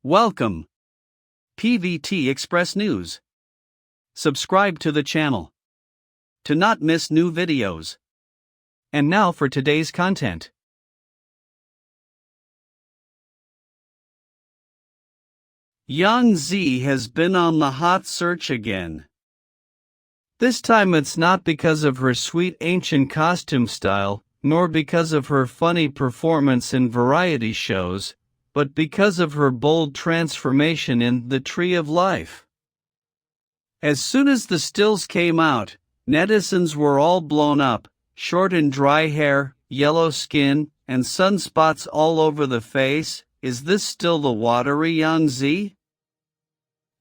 Welcome, PVT Express News. Subscribe to the channel to not miss new videos. And now for today's content. Yangzi has been on the hot search again. This time it's not because of her sweet ancient costume style, nor because of her funny performance in variety shows, but because of her bold transformation in The Tree of Life. As soon as the stills came out, netizens were all blown up, short and dry hair, yellow skin, and sunspots all over the face. Is this still the watery Yangzi?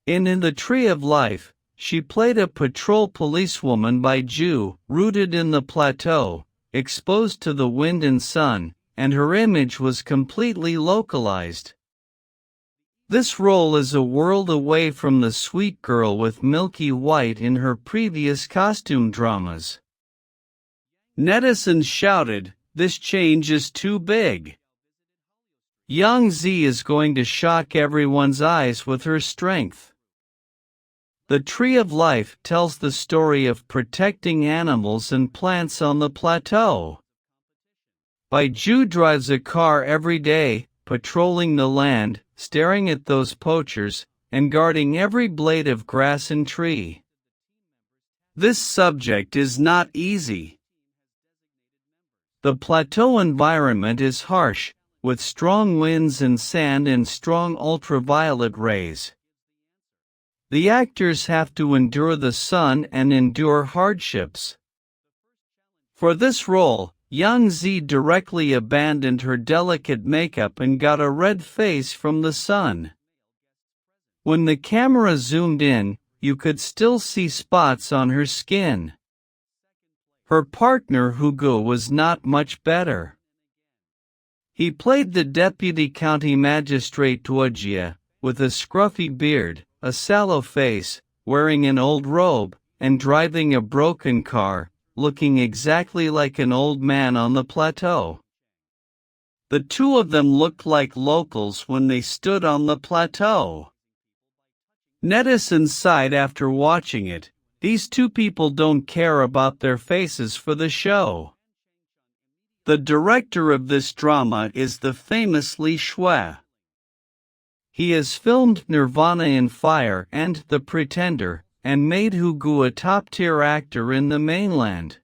In The Tree of Life, she played a patrol policewoman by Zhu, rooted in the plateau, exposed to the wind and sun, and her image was completely localized. This role is a world away from the sweet girl with milky white in her previous costume dramas. Netizens shouted, "This change is too big." Yangzi is going to shock everyone's eyes with her strength. The Tree of Life tells the story of protecting animals and plants on the plateau. Zhu drives a car every day, patrolling the land, staring at those poachers, and guarding every blade of grass and tree. This subject is not easy. The plateau environment is harsh, with strong winds and sand and strong ultraviolet rays. The actors have to endure the sun and endure hardships. For this role, Yangzi directly abandoned her delicate makeup and got a red face from the sun. When the camera zoomed in, you could still see spots on her skin. Her partner Hugo was not much better. He played the deputy county magistrate Tuojia, with a scruffy beard, a sallow face, wearing an old robe, and driving a broken car, looking exactly like an old man on the plateau. The two of them looked like locals when they stood on the plateau. Netizens sighed after watching it. These two people don't care about their faces for the show. The director of this drama is the famous Li Shui. He has filmed Nirvana in Fire and The Pretender, and made Hugo a top-tier actor in the mainland.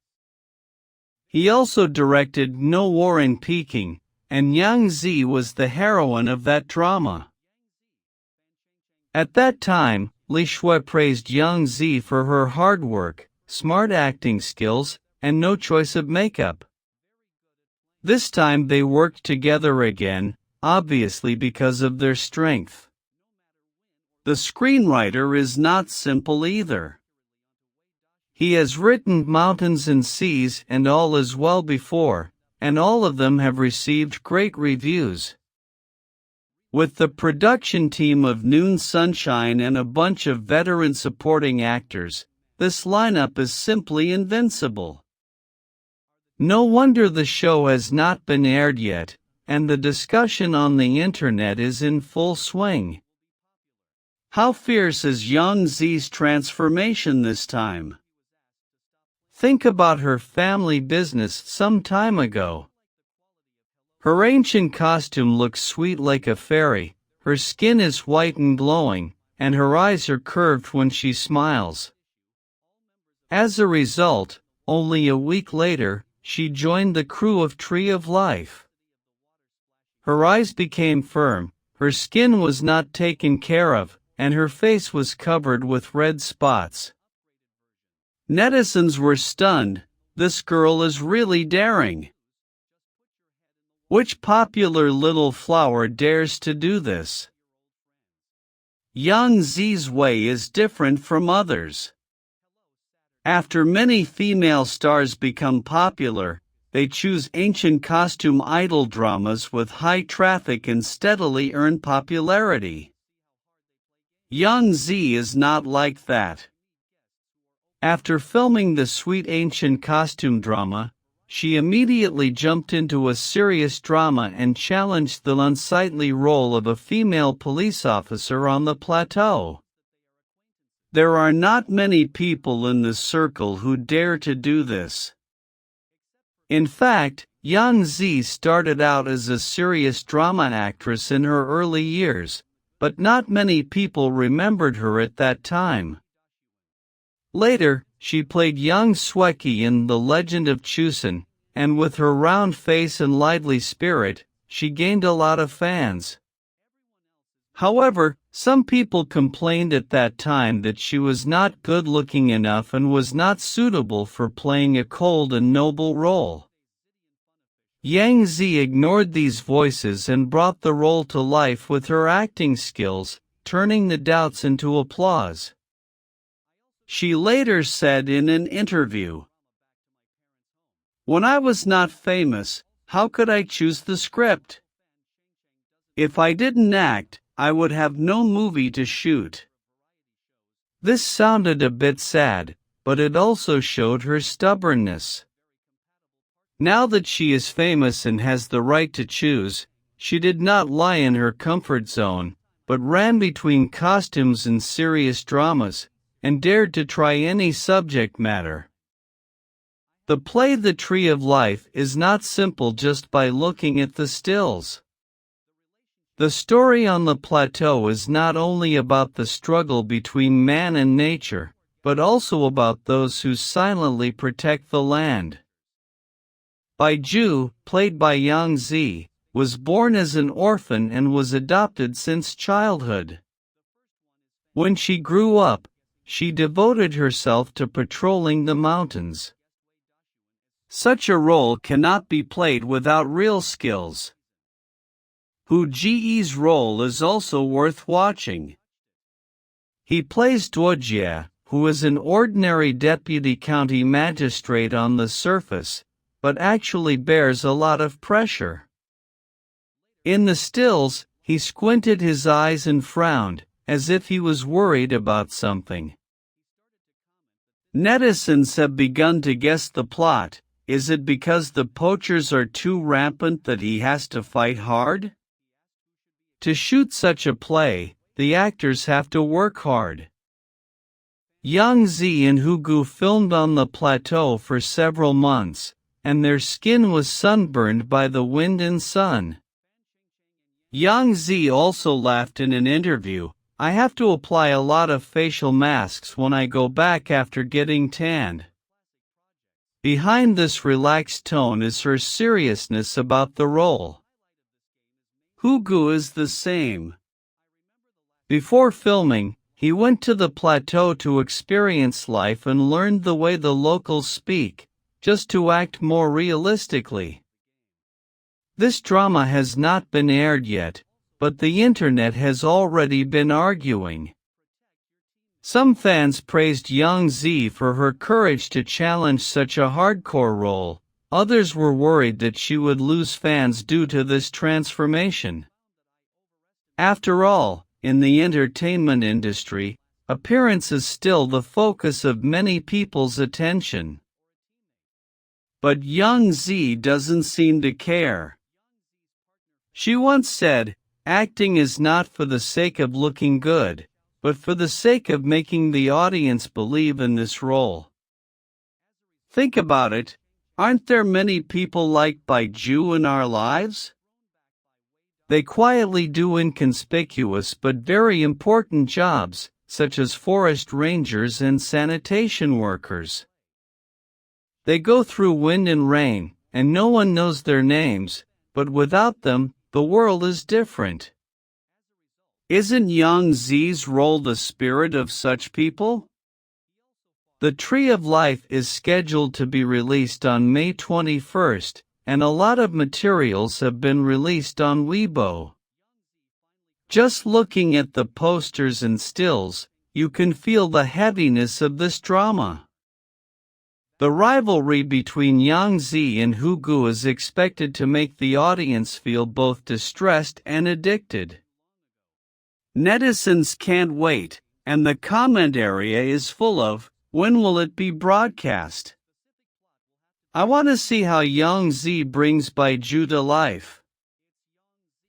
He also directed No War in Peking, and Yangzi was the heroine of that drama. At that time, Li Shui praised Yangzi for her hard work, smart acting skills, and no choice of makeup. This time they worked together again, obviously because of their strength. The screenwriter is not simple either. He has written Mountains and Seas and All Is Well Before, and all of them have received great reviews. With the production team of Noon Sunshine and a bunch of veteran supporting actors, this lineup is simply invincible. No wonder the show has not been aired yet, and the discussion on the internet is in full swing. How fierce is Yangzi's transformation this time? Think about her family business some time ago. Her ancient costume looks sweet like a fairy, her skin is white and glowing, and her eyes are curved when she smiles. As a result, only a week later, she joined the crew of Tree of Life. Her eyes became firm, her skin was not taken care of, and her face was covered with red spots. Netizens were stunned. This girl is really daring. Which popular little flower dares to do this? Yangzi's way is different from others. After many female stars become popular, they choose ancient costume idol dramas with high traffic and steadily earn popularity. Yangzi is not like that. After filming the sweet ancient costume drama, she immediately jumped into a serious drama and challenged the unsightly role of a female police officer on the plateau. There are not many people in the circle who dare to do this. In fact, Yangzi started out as a serious drama actress in her early years, but not many people remembered her at that time. Later, she played young Sweki in The Legend of Chusen, and with her round face and lively spirit, she gained a lot of fans. However, some people complained at that time that she was not good-looking enough and was not suitable for playing a cold and noble role. Yangzi ignored these voices and brought the role to life with her acting skills, turning the doubts into applause. She later said in an interview, "When I was not famous, how could I choose the script? If I didn't act, I would have no movie to shoot." This sounded a bit sad, but it also showed her stubbornness. Now that she is famous and has the right to choose, she did not lie in her comfort zone, but ran between costumes and serious dramas, and dared to try any subject matter. The play The Tree of Life is not simple just by looking at the stills. The story on the plateau is not only about the struggle between man and nature, but also about those who silently protect the land. Baiju, played by Yangzi, was born as an orphan and was adopted since childhood. When she grew up, she devoted herself to patrolling the mountains. Such a role cannot be played without real skills. Hu Ji's role is also worth watching. He plays Duojie, who is an ordinary deputy county magistrate on the surface, but actually bears a lot of pressure. In the stills, he squinted his eyes and frowned, as if he was worried about something. Netizens have begun to guess the plot. Is it because the poachers are too rampant that he has to fight hard? To shoot such a play, the actors have to work hard. Yangzi and Hugu filmed on the plateau for several months, and their skin was sunburned by the wind and sun. Yangzi also laughed in an interview, "I have to apply a lot of facial masks when I go back after getting tanned." Behind this relaxed tone is her seriousness about the role. Hugu is the same. Before filming, he went to the plateau to experience life and learned the way the locals speak, just to act more realistically. This drama has not been aired yet, but the internet has already been arguing. Some fans praised Yangzi for her courage to challenge such a hardcore role. Others were worried that she would lose fans due to this transformation. After all, in the entertainment industry, appearance is still the focus of many people's attention. But Yangzi doesn't seem to care. She once said, "Acting is not for the sake of looking good, but for the sake of making the audience believe in this role." Think about it. Aren't there many people like Baiju in our lives? They quietly do inconspicuous but very important jobs, such as forest rangers and sanitation workers. They go through wind and rain, and no one knows their names, but without them, the world is different. Isn't Yangzi's role the spirit of such people? The Tree of Life is scheduled to be released on May 21st, and a lot of materials have been released on Weibo. Just looking at the posters and stills, you can feel the heaviness of this drama. The rivalry between Yangzi and Hugu is expected to make the audience feel both distressed and addicted. Netizens can't wait, and the comment area is full of, "When will it be broadcast?" I want to see how Yangzi brings Baiju to life.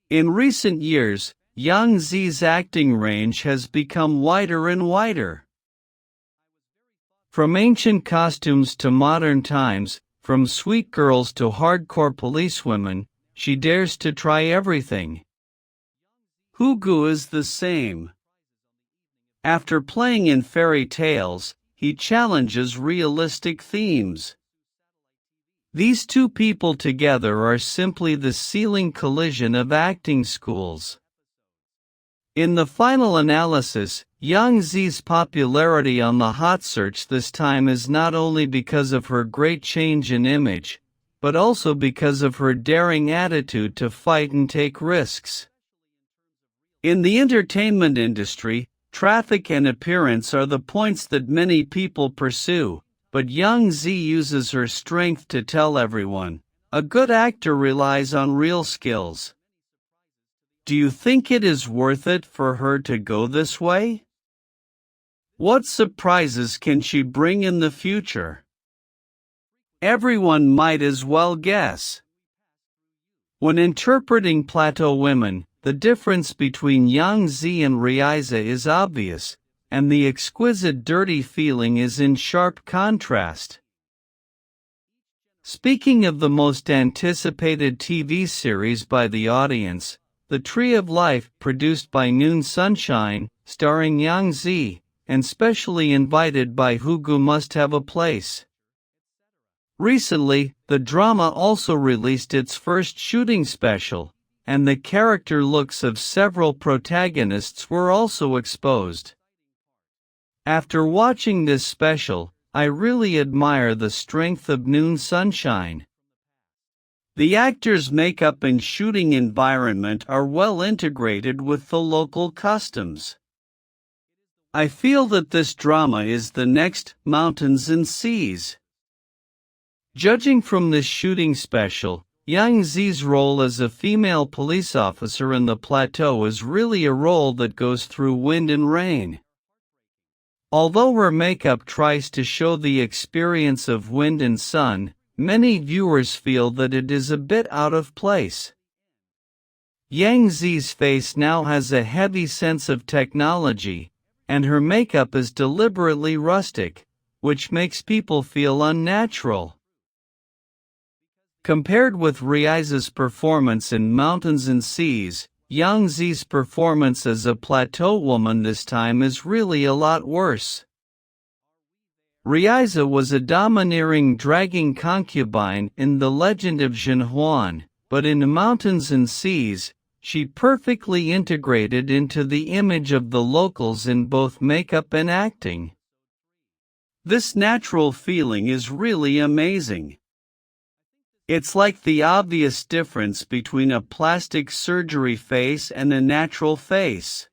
In recent years, Yangzi's acting range has become wider and wider. From ancient costumes to modern times, from sweet girls to hardcore policewomen, she dares to try everything. Hugo is the same. After playing in fairy tales, he challenges realistic themes. These two people together are simply the sealing collision of acting schools. In the final analysis, Yangzi's popularity on the hot search this time is not only because of her great change in image, but also because of her daring attitude to fight and take risks. In the entertainment industry, traffic and appearance are the points that many people pursue, but Yangzi uses her strength to tell everyone, a good actor relies on real skills. Do you think it is worth it for her to go this way? What surprises can she bring in the future? Everyone might as well guess. When interpreting plateau women, the difference between Yangzi and Ryaiza is obvious, and the exquisite dirty feeling is in sharp contrast. Speaking of the most anticipated TV series by the audience, The Tree of Life, produced by Noon Sunshine, starring Yangzi, and specially invited by Hugo, must have a place. Recently, the drama also released its first shooting special, and the character looks of several protagonists were also exposed. After watching this special, I really admire the strength of Noon Sunshine. The actors' makeup and shooting environment are well integrated with the local customs. I feel that this drama is the next Mountains and Seas. Judging from this shooting special, Yangzi's role as a female police officer in the plateau is really a role that goes through wind and rain. Although her makeup tries to show the experience of wind and sun, many viewers feel that it is a bit out of place. Yangzi's face now has a heavy sense of technology, and her makeup is deliberately rustic, which makes people feel unnatural. Compared with Ryaiza's performance in Mountains and Seas, Yangzi's performance as a plateau woman this time is really a lot worse. Ryaiza was a domineering, dragging concubine in The Legend of Zhen Huan, but in Mountains and Seas, she perfectly integrated into the image of the locals in both makeup and acting. This natural feeling is really amazing. It's like the obvious difference between a plastic surgery face and a natural face.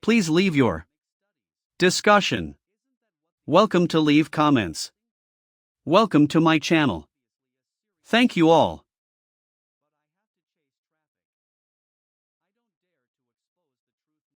Please leave your discussion. Welcome to leave comments. Welcome to my channel. Thank you all.